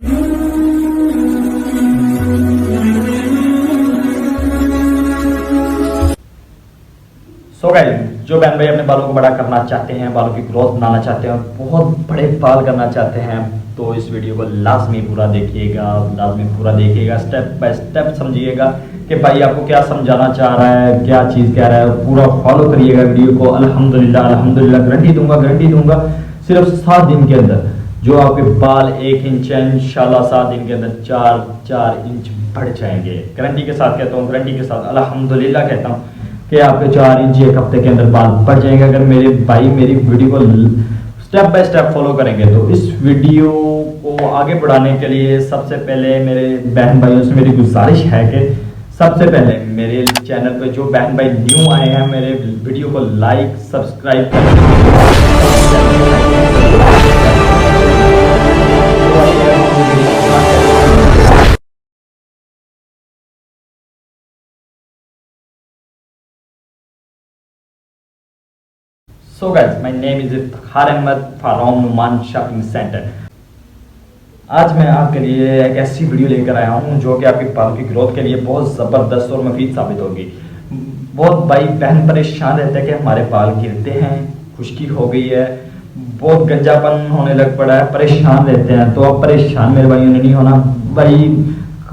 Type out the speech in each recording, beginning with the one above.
So guys, जो बहन भाई अपने बालों को बड़ा करना चाहते हैं, बालों की ग्रोथ बनाना चाहते हैं, बहुत बड़े बाल करना चाहते हैं, तो इस वीडियो को लाजमी पूरा देखिएगा, स्टेप बाय स्टेप समझिएगा कि भाई आपको क्या समझाना चाह रहा है, क्या चीज़ कह रहा है, पूरा फॉलो करिएगा वीडियो को। अल्हम्दुलिल्लाह गारंटी दूंगा सिर्फ 7 दिन के अंदर जो आपके बाल 1 इंच है, इंशाल्लाह 7 दिन के अंदर 4 इंच बढ़ जाएंगे। गारंटी के साथ कहता हूँ, गारंटी के साथ अल्हम्दुलिल्लाह कहता हूँ कि आपके 4 इंच 1 हफ्ते के अंदर बाल बढ़ जाएंगे अगर मेरे भाई मेरी वीडियो को स्टेप बाय स्टेप फॉलो करेंगे। तो इस वीडियो को आगे बढ़ाने के लिए सबसे पहले मेरे बहन भाइयों से मेरी गुजारिश है कि सबसे पहले मेरे चैनल पे जो बहन भाई न्यू आए हैं, मेरे वीडियो को like subscribe So guys, my name is Iftkhar Ahmed from Numan Shopping Center। आज मैं आपके लिए एक ऐसी वीडियो लेकर आया हूँ जो कि आपके बालों की ग्रोथ के लिए बहुत ज़बरदस्त और मुफीद साबित होगी। बहुत भाई बहन परेशान रहते हैं कि हमारे बाल गिरते हैं, खुश्की हो गई है, बहुत गंजापन होने लग पड़ा है, परेशान रहते हैं। तो अब परेशान मेरे भाइयों ने नहीं होना भाई,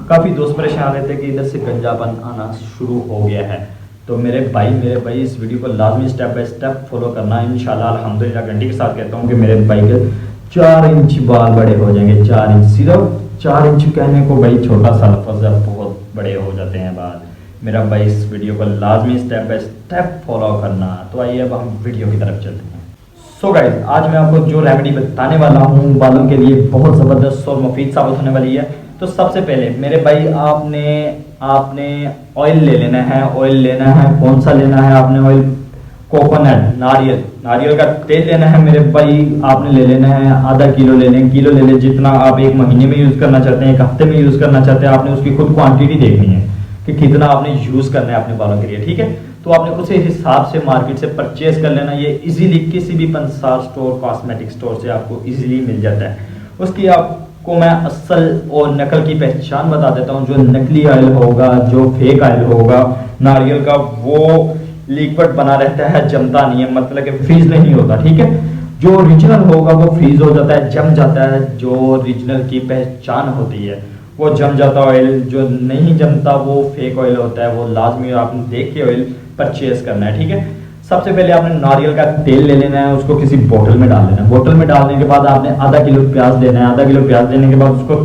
काफ़ी दोस्त परेशान रहते हैं कि इधर से गंजापन आना शुरू हो गया है। तो मेरे भाई इस वीडियो को लाजमी स्टेप बाय स्टेप फॉलो करना, इंशाल्लाह अल्हम्दुलिल्लाह गारंटी के साथ कहता हूँ कि मेरे भाई के 4 इंच बाल बड़े हो जाएंगे। 4 इंच, सिर्फ 4 इंच कहने को भाई छोटा सा लफ्ज़ है, बहुत बड़े हो जाते हैं बाल। मेरा भाई इस वीडियो को लाजमी स्टेप बाय स्टेप फॉलो करना। तो आइए अब हम वीडियो की तरफ चलते हैं। सो गाइस, आज मैं आपको जो रेमेडी बताने वाला हूँ बालों के लिए बहुत ज़बरदस्त और मुफीद साबित होने वाली है। तो सबसे पहले मेरे भाई आपने ऑयल ले लेना है। ऑयल लेना है, कौन सा लेना है आपने ऑयल? कोकोनट, नारियल का तेल लेना है मेरे भाई। आपने ले लेना है आधा किलो ले लें, जितना आप 1 महीने में यूज़ करना चाहते हैं, 1 हफ्ते में यूज़ करना चाहते हैं, आपने उसकी खुद क्वांटिटी देखनी है कि कितना आपने यूज़ करना है अपने बालों के लिए, ठीक है। तो आपने उसी हिसाब से मार्केट से परचेज कर लेना। ये इजीली किसी भी पंसार स्टोर, कॉस्मेटिक स्टोर से आपको इजीली मिल जाता है। उसकी आपको मैं असल और नकल की पहचान बता देता हूँ। जो नकली ऑयल होगा, जो फेक ऑयल होगा नारियल का, वो लिक्विड बना रहता है, जमता नहीं है, मतलब कि फ्रीज नहीं होता, ठीक है। जो ओरिजिनल होगा वो फ्रीज हो जाता है, जम जाता है। जो ओरिजिनल की पहचान होती है वो जम जाता ऑयल, जो नहीं जमता वो फेक ऑयल होता है। वो लाजमी आपने देख के ऑयल परचेज करना है, ठीक है। सबसे पहले आपने नारियल का तेल ले लेना है, उसको किसी बोतल में डाल लेना है। बोतल में डालने के बाद आपने आधा किलो प्याज लेना है। आधा किलो प्याज लेने के बाद उसको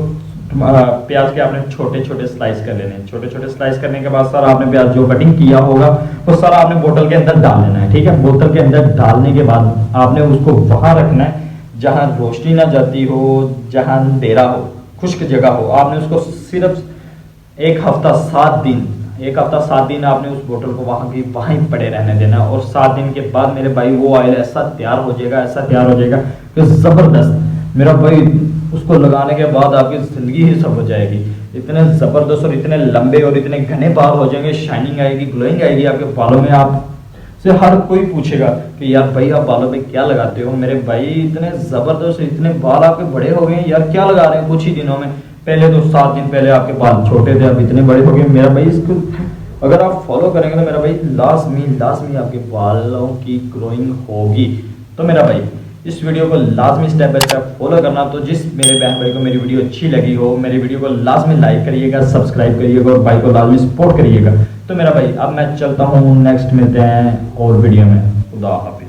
प्याज के आपने छोटे छोटे स्लाइस कर लेने हैं। छोटे छोटे स्लाइस करने के बाद सारा आपने प्याज जो कटिंग किया होगा वो सारा आपने बोतल के अंदर डाल लेना है, ठीक है। बोतल के अंदर डालने के बाद आपने उसको वहां रखना है जहां रोशनी ना जाती हो, जहां अंधेरा हो, खुश्क जगह हो। आपने उसको सिर्फ 1 हफ्ता 7 दिन आपने उस बोतल को वहीं पड़े रहने देना। और 7 दिन के बाद मेरे भाई वो ऑयल ऐसा तैयार हो जाएगा कि ज़बरदस्त। मेरा भाई उसको लगाने के बाद आपकी ज़िंदगी ही सब हो जाएगी। इतने ज़बरदस्त और इतने लंबे और इतने घने बाल हो जाएंगे, शाइनिंग आएगी, ग्लोइंग आएगी आपके बालों में। आप से हर कोई पूछेगा कि यार भाई आप बालों में क्या लगाते हो? मेरे भाई इतने ज़बरदस्त, इतने बाल आपके बड़े हो गए यार, क्या लगा रहे हैं कुछ ही दिनों में? पहले तो 7 दिन पहले आपके बाल छोटे थे, अब इतने बड़े हो गए। मेरा भाई इसको अगर आप फॉलो करेंगे तो मेरा भाई लाजमी आपके बालों की ग्रोइंग होगी। तो मेरा भाई इस वीडियो को लाजमी स्टेप बाय स्टेप फॉलो करना। तो जिस मेरे बहन भाई को मेरी वीडियो अच्छी लगी हो, मेरी वीडियो को लाजमी लाइक करिएगा, सब्सक्राइब करिएगा और भाई को लाजमी सपोर्ट करिएगा। तो मेरा भाई अब मैं चलता हूँ, नेक्स्ट मिलते हैं और वीडियो में। खुदा हाफिज़।